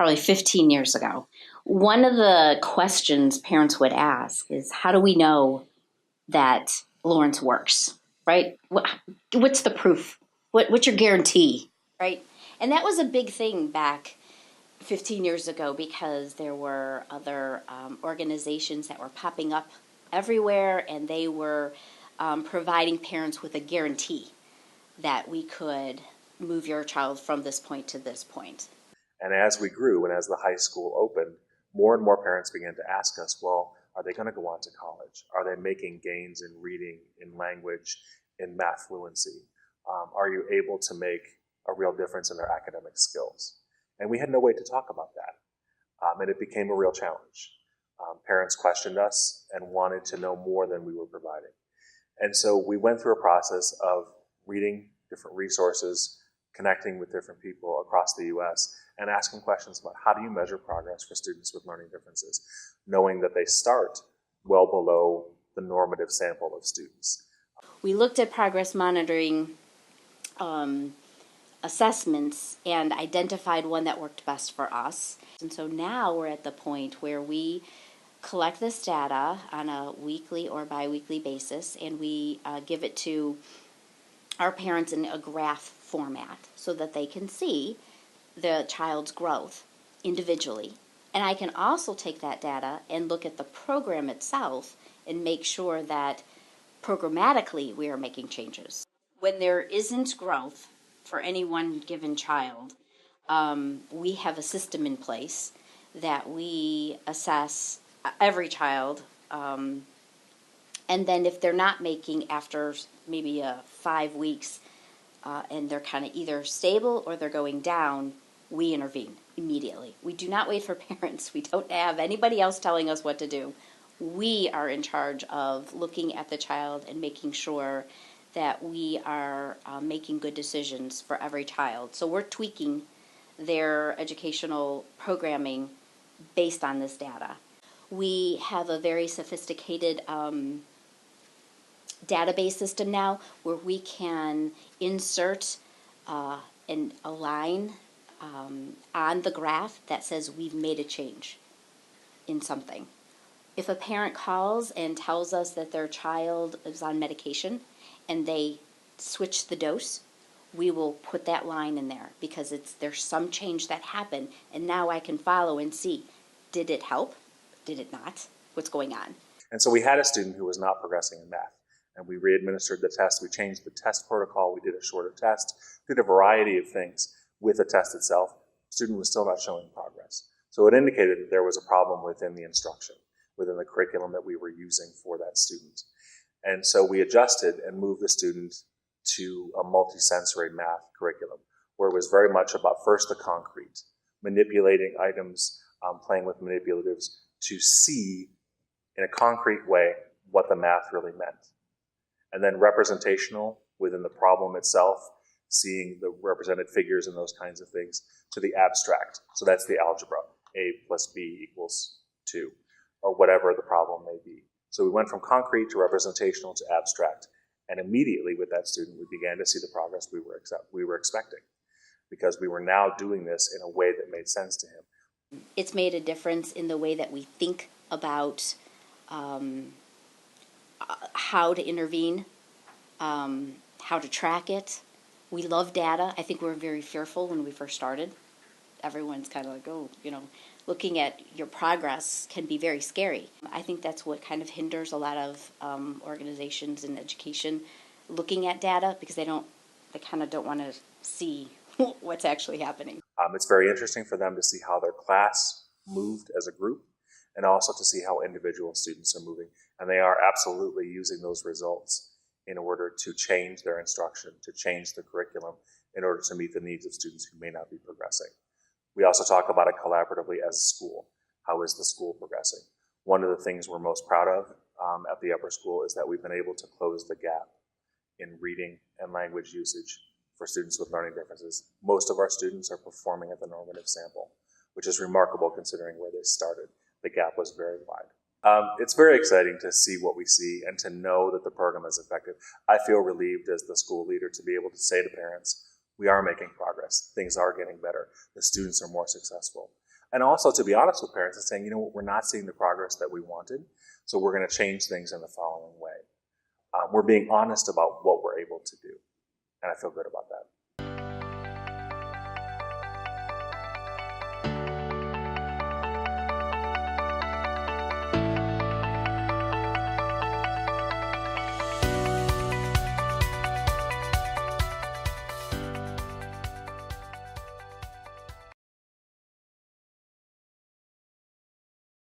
probably 15 years ago, one of the questions parents would ask is, how do we know that Lawrence works, right? What's the proof? What's your guarantee, right? And that was a big thing back 15 years ago because there were other organizations that were popping up everywhere, and they were providing parents with a guarantee that we could move your child from this point to this point. And as we grew and as the high school opened, more and more parents began to ask us, well, are they going to go on to college? Are they making gains in reading, in language, in math fluency? Are you able to make a real difference in their academic skills? And we had no way to talk about that. And it became a real challenge. Parents questioned us and wanted to know more than we were providing. And so we went through a process of reading different resources, connecting with different people across the U.S., and asking questions about how do you measure progress for students with learning differences, knowing that they start well below the normative sample of students. We looked at progress monitoring assessments and identified one that worked best for us. And so now we're at the point where we collect this data on a weekly or biweekly basis, and we give it to our parents in a graph format so that they can see the child's growth individually. And I can also take that data and look at the program itself and make sure that programmatically we are making changes. When there isn't growth for any one given child, we have a system in place that we assess every child, and then if they're not making after maybe 5 weeks and they're kind of either stable or they're going down, we intervene immediately. We do not wait for parents. We don't have anybody else telling us what to do. We are in charge of looking at the child and making sure that we are making good decisions for every child. So we're tweaking their educational programming based on this data. We have a very sophisticated database system now where we can insert a line on the graph that says we've made a change in something. If a parent calls and tells us that their child is on medication and they switch the dose, we will put that line in there because there's some change that happened, and now I can follow and see, did it help? Did it not? What's going on? And so we had a student who was not progressing in math, and we re-administered the test. We changed the test protocol. We did a shorter test, did a variety of things with the test itself. The student was still not showing progress. So it indicated that there was a problem within the instruction, within the curriculum that we were using for that student. And so we adjusted and moved the student to a multisensory math curriculum, where it was very much about first the concrete, manipulating items, playing with manipulatives to see in a concrete way what the math really meant. And then representational within the problem itself, seeing the represented figures and those kinds of things, to the abstract. So that's the algebra, A plus B equals 2, or whatever the problem may be. So we went from concrete to representational to abstract. And immediately with that student, we began to see the progress we were expecting, because we were now doing this in a way that made sense to him. It's made a difference in the way that we think about how to intervene, how to track it. We love data. I think we were very fearful when we first started. Everyone's kind of like, oh, looking at your progress can be very scary. I think that's what kind of hinders a lot of organizations in education looking at data, because they kind of don't want to see what's actually happening. It's very interesting for them to see how their class moved as a group, and also to see how individual students are moving. And they are absolutely using those results in order to change their instruction, to change the curriculum, in order to meet the needs of students who may not be progressing. We also talk about it collaboratively as a school. How is the school progressing? One of the things we're most proud of at the upper school is that we've been able to close the gap in reading and language usage for students with learning differences. Most of our students are performing at the normative sample, which is remarkable considering where they started. The gap was very wide. It's very exciting to see what we see and to know that the program is effective. I feel relieved as the school leader to be able to say to parents, we are making progress. Things are getting better. The students are more successful. And also to be honest with parents and saying, you know what, we're not seeing the progress that we wanted, so we're going to change things in the following way. We're being honest about what we're able to do, and I feel good about that.